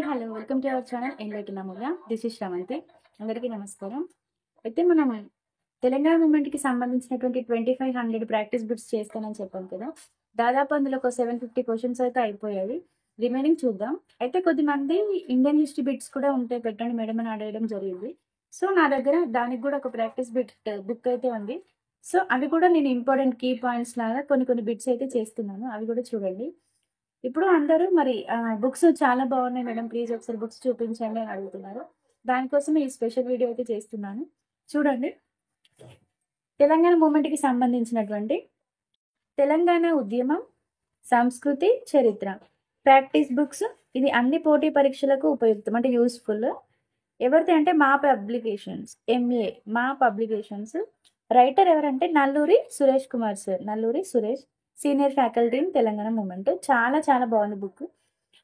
Hello. Welcome to our channel enlighten Amulya. This is Sravanthi. అందరికీ నమస్కారం. అయితే మనం తెలంగాణ మూవ్‌మెంట్‌కి సంబంధించినటువంటి 2500 ప్రాక్టీస్ బిట్స్ చేస్తానని చెప్పాను కదా! దాదాపు అందులో ఒక 750 క్వెషన్స్ అయితే అయిపోయాయి. రిమైనింగ్ చూద్దాం. అయితే కొద్దిమంది ఇండియన్ హిస్టరీ బిట్స్ కూడా ఉంటే పెట్టండి మేడం అని అడగడం జరిగింది. సో, నా దగ్గర దానికి కూడా ఒక ప్రాక్టీస్ బుక్ అయితే ఉంది. సో, అవి కూడా నేను ఇంపార్టెంట్ కీ పాయింట్స్ లాగా కొన్ని కొన్ని బిట్స్ అయితే చేస్తున్నాను. అవి కూడా చూడండి. ఇప్పుడు అందరూ మరి బుక్స్ చాలా బాగున్నాయి మేడం. ప్లీజ్ ఒకసారి బుక్స్ చూపించండి అని అడుగుతున్నారు. దానికోసం ఈ స్పెషల్ వీడియో అయితే చేస్తున్నాను. చూడండి. తెలంగాణ మూవ్‌మెంట్‌కి సంబంధించినటువంటి తెలంగాణ ఉద్యమం, సంస్కృతి, చరిత్ర. Practice books. ఇది అన్ని పోటీ పరీక్షలకు ఉపయుక్తం. అంటే యూజ్‌ఫుల్. ఎవరిది అంటే మా పబ్లికేషన్స్. ఎంఏ మా పబ్లికేషన్స్. రైటర్ ఎవరంటే Nalluri Suresh Kumar sir. Nalluri Suresh. Senior faculty in Telangana movement. చాలా చాలా బాగుంది బుక్.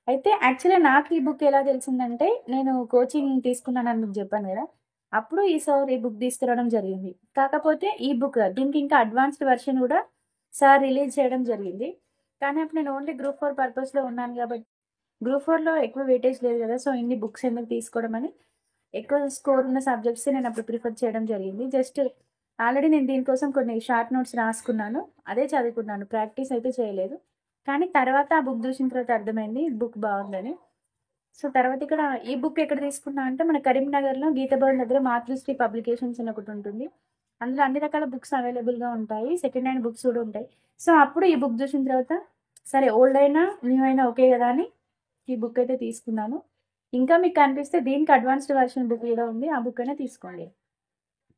అయితే యాక్చువల్‌గా నాకు ఈ బుక్ ఎలా తెలిసిందంటే, నేను కోచింగ్ తీసుకున్నానని మీకు చెప్పాను గదా! అప్పుడు ఈ సార్ ఈ బుక్ తీసుకురావడం జరిగింది. కాకపోతే ఈ బుక్ దీనికి ఇంకా అడ్వాన్స్డ్ వెర్షన్ గూడా సార్ రిలీజ్ చేయడం జరిగింది. కానీ అప్పుడు నేను ఓన్లీ గ్రూప్ 4 పర్పస్‌లో ఉన్నాను గాబట్టి, గ్రూప్ 4లో ఎక్కువ వెయిటేజ్ లేదు గదా! సో, ఇన్ని బుక్స్ ఎందుకు తీసుకోవడం అని ఎక్కువ స్కోర్ ఉన్న సబ్జెక్ట్సే నేను అప్పుడు ప్రిఫర్ చేయడం జరిగింది. జస్ట్ ఆల్రెడీ నేను దీనికోసం కొన్ని షార్ట్ నోట్స్ రాసుకున్నాను. అదే చదువుకున్నాను. ప్రాక్టీస్ అయితే చేయలేదు. కానీ తర్వాత ఆ బుక్ చూసిన తర్వాత అర్థమైంది బుక్ బావుందని. సో, తర్వాత ఇక్కడ ఈ బుక్ ఎక్కడ తీసుకున్నా అంటే మన కరీంనగర్‌లో గీతా భవన్ దగ్గర మాతృశ్రీ పబ్లికేషన్స్ అని ఒకటుంటుంది. అందులో అన్ని రకాల బుక్స్ అవైలబుల్‌గా ఉంటాయి. సెకండ్ హ్యాండ్ బుక్స్ కూడా ఉంటాయి. సో, అప్పుడు ఈ బుక్ చూసిన తర్వాత సరే ఓల్డ్ అయినా, న్యూ అయినా ఓకే గదా! అని ఈ బుక్ అయితే తీసుకున్నాను. ఇంకా మీకు కనిపిస్తే దీనికి అడ్వాన్స్డ్ వెర్షన్ బుక్ కూడా ఉంది. ఆ బుక్ అయినా తీసుకోండి.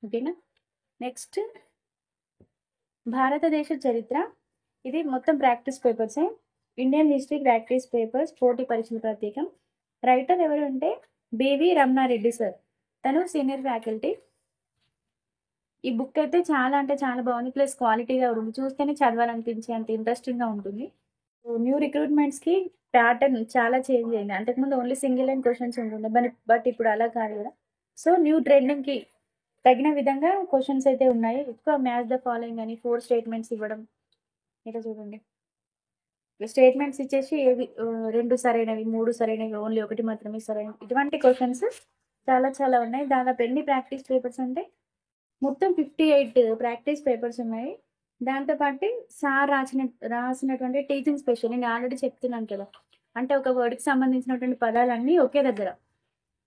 ఓకేనా? నెక్స్ట్ భారతదేశ చరిత్ర. ఇది మొత్తం ప్రాక్టీస్ పేపర్సే. ఇండియన్ హిస్టరీ ప్రాక్టీస్ పేపర్స్ పోటీ పరీక్షల ప్రత్యేకం. రైటర్ ఎవరు అంటే బివి రమణారెడ్డి సార్. తను సీనియర్ ఫ్యాకల్టీ. ఈ బుక్ అయితే చాలా అంటే చాలా బాగుంది. ప్లస్ క్వాలిటీగా ఉంది. చూస్తేనే చదవాలనిపించే అంత ఇంట్రెస్టింగ్‌గా ఉంటుంది. న్యూ రిక్రూట్మెంట్స్‌కి ప్యాటర్న్ చాలా చేంజ్ అయింది. అంతకుముందు ఓన్లీ సింగిల్ లైన్ క్వెషన్స్ ఉంటుండే. బట్ ఇప్పుడు అలా కాదు కదా! సో, న్యూ ట్రెండింగ్‌కి తగిన విధంగా క్వెషన్స్ అయితే ఉన్నాయి. ఎక్కువ మ్యాచ్ ద ఫాలోయింగ్ అని 4 స్టేట్మెంట్స్ ఇవ్వడం. ఇక్కడ చూడండి. స్టేట్మెంట్స్ ఇచ్చేసి 2 సరైనవి, 3 సరైనవి, ఓన్లీ 1 మాత్రమే సరైనవి. ఇటువంటి క్వెషన్స్ చాలా చాలా ఉన్నాయి. దాదాపు ఎన్ని ప్రాక్టీస్ పేపర్స్ అంటే మొత్తం 58 ప్రాక్టీస్ పేపర్స్ ఉన్నాయి. దాంతో పాటు సార్ రాసినటువంటి టీచింగ్ స్పెషల్ నేను ఆల్రెడీ చెప్తున్నాను కదా! అంటే ఒక వర్డ్‌కి సంబంధించినటువంటి పదాలన్నీ ఒకే దగ్గర.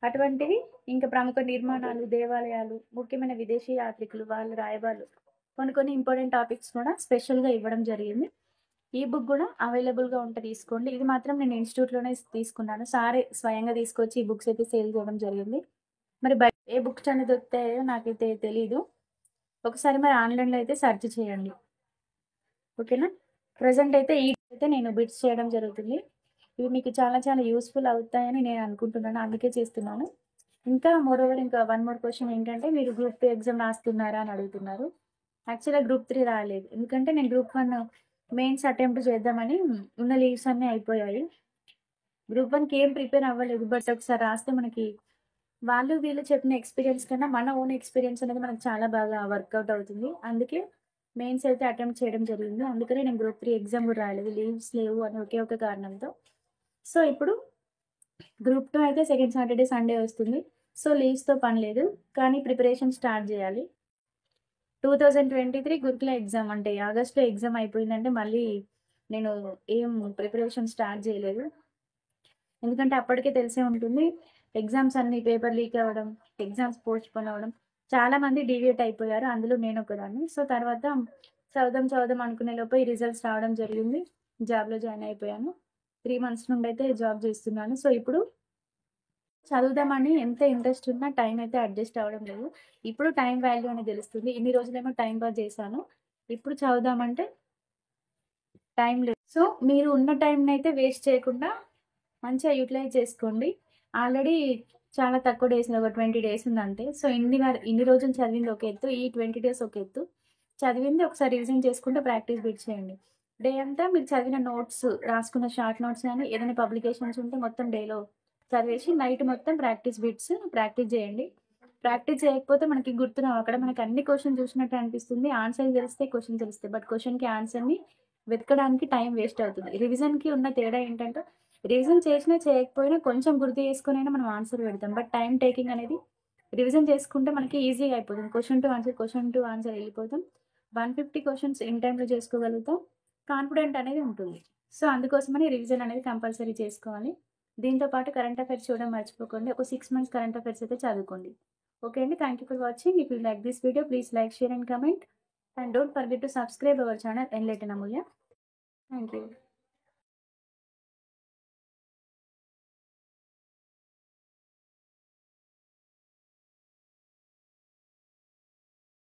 అటువంటివి ఇంకా ప్రముఖ నిర్మాణాలు, దేవాలయాలు, ముఖ్యమైన విదేశీ యాత్రికులు, వాళ్ళ రాయబారులు కొన్ని కొన్ని ఇంపార్టెంట్ టాపిక్స్ కూడా స్పెషల్‌గా ఇవ్వడం జరిగింది. ఈ బుక్ గూడా అవైలబుల్‌గా ఉంటే తీసుకోండి. ఇది మాత్రం నేను ఇన్‌స్టిట్యూట్‌లోనే తీసుకున్నాను. సారే స్వయంగా తీసుకొచ్చి ఈ బుక్స్ అయితే సేల్ చేయడం జరిగింది. మరి బయట ఏ బుక్స్ అని దొరుకుతాయో నాకైతే తెలీదు. ఒకసారి మరి ఆన్‌లైన్‌లో అయితే సెర్చ్ చేయండి. ఓకేనా? ప్రెజెంట్ అయితే అయితే నేను బిట్స్ చేయడం జరుగుతుంది. ఇవి మీకు చాలా చాలా యూజ్‌ఫుల్ అవుతాయని నేను అనుకుంటున్నాను. అందుకే చేస్తున్నాను. ఇంకా మోరోవర్ ఇంకా వన్ మోర్ క్వెషన్ ఏంటంటే మీరు గ్రూప్ 2 ఎగ్జామ్ రాస్తున్నారా అని అడుగుతున్నారు. యాక్చువల్‌గా గ్రూప్ 3 రాయలేదు. ఎందుకంటే నేను గ్రూప్ 1 మెయిన్స్ అటెంప్ట్ చేద్దామని ఉన్న లీవ్స్ అన్నీ అయిపోయాయి. గ్రూప్ 1కి ఏం ప్రిపేర్ అవ్వలేదు. బట్ ఒకసారి రాస్తే మనకి వాళ్ళు వీళ్ళు చెప్పిన ఎక్స్‌పీరియన్స్ కన్నా మన ఓన్ ఎక్స్‌పీరియన్స్ అనేది మనకు చాలా బాగా వర్కౌట్ అవుతుంది. అందుకే మెయిన్స్ అయితే అటెంప్ట్ చేయడం జరిగింది. అందుకనే నేను గ్రూప్ 3 ఎగ్జామ్ కూడా రాయలేదు. లీవ్స్ లేవు అని ఒకే ఒక కారణంతో. సో, ఇప్పుడు గ్రూప్ 2 అయితే సెకండ్ సాటర్‌డే, సండే వస్తుంది. సో, లీవ్స్‌తో పని లేదు. కానీ ప్రిపరేషన్ స్టార్ట్ చేయాలి. 2023 గురుకుల ఎగ్జామ్ అంటే ఆగస్ట్‌లో ఎగ్జామ్ అయిపోయిందంటే మళ్ళీ నేను ఏం ప్రిపరేషన్ స్టార్ట్ చేయలేదు. ఎందుకంటే అప్పటికే తెలిసే ఉంటుంది. ఎగ్జామ్స్ అన్నీ పేపర్ లీక్ అవ్వడం, ఎగ్జామ్స్ పోస్ట్‌పోన్ అవ్వడం. చాలామంది డీవియేట్ అయిపోయారు. అందులో నేనొకదాన్ని. సో, తర్వాత చదువుదాం అనుకునే లోపే ఈ రిజల్ట్స్ రావడం జరిగింది. జాబ్‌లో జాయిన్ అయిపోయాను. 3 మంత్స్ నుండైతే జాబ్ చేస్తున్నాను. సో, ఇప్పుడు చదువుదామని ఎంత ఇంట్రెస్ట్ ఉన్నా టైం అయితే అడ్జస్ట్ అవ్వడం లేదు. ఇప్పుడు టైం వాల్యూ అనేది తెలుస్తుంది. ఇన్ని రోజులేమో టైమ్ పాస్ చేశాను. ఇప్పుడు చదువుదామంటే టైం లేదు. సో, మీరు ఉన్న టైంనైతే వేస్ట్ చేయకుండా మంచిగా యూటిలైజ్ చేసుకోండి. ఆల్రెడీ చాలా తక్కువ డేస్ ఒక 20 డేస్ ఉందంతే. సో, ఇన్ని రోజులు చదివింది ఒక ఎత్తు. ఈ 20 డేస్ ఒక ఎత్తు. చదివింది ఒకసారి రివిజన్ చేసుకుంటూ ప్రాక్టీస్ బిట్ చేయండి. డే అంతా మీరు చదివిన నోట్స్, రాసుకున్న షార్ట్ నోట్స్ గాని, ఏదైనా పబ్లికేషన్స్ ఉంటే మొత్తం డేలో చదివేసి నైట్ మొత్తం ప్రాక్టీస్ బిట్స్ ప్రాక్టీస్ చేయండి. ప్రాక్టీస్ చేయకపోతే మనకి గుర్తురావు. అక్కడ మనకి అన్ని క్వెషన్ చూసినట్టే అనిపిస్తుంది. ఆన్సర్ తెలిస్తే క్వెషన్ తెలుస్తాయి. బట్ క్వెషన్‌కి ఆన్సర్‌ని వెతకడానికి టైం వేస్ట్ అవుతుంది. రివిజన్‌కి ఉన్న తేడా ఏంటంటే రివిజన్ చేసినా చేయకపోయినా కొంచెం గుర్తు చేసుకొనైనా మనం ఆన్సర్ పెడతాం. బట్ టైమ్ టేకింగ్ అనేది రివిజన్ చేసుకుంటే మనకి ఈజీగా అయిపోతుంది. క్వెషన్ టు ఆన్సర్ వెళ్ళిపోతాం. 150 క్వెషన్స్ ఇన్ టైమ్‌లో చేసుకోగలుగుతాం. కాన్ఫిడెంట్ అనేది ఉంటుంది. సో, అందుకోసమని రివిజన్ అనేది కంపల్సరీ చేసుకోవాలి. దీంతో పాటు కరెంట్ అఫైర్స్ చూడడం మర్చిపోకండి. ఒక 6 మంత్స్ కరెంట్ అఫైర్స్ అయితే చదువుకోండి. ఓకే అండి. Thank you for watching. If you like this video please like, share and comment. And don't forget to subscribe our channel Enlighten Amulya. Thank you.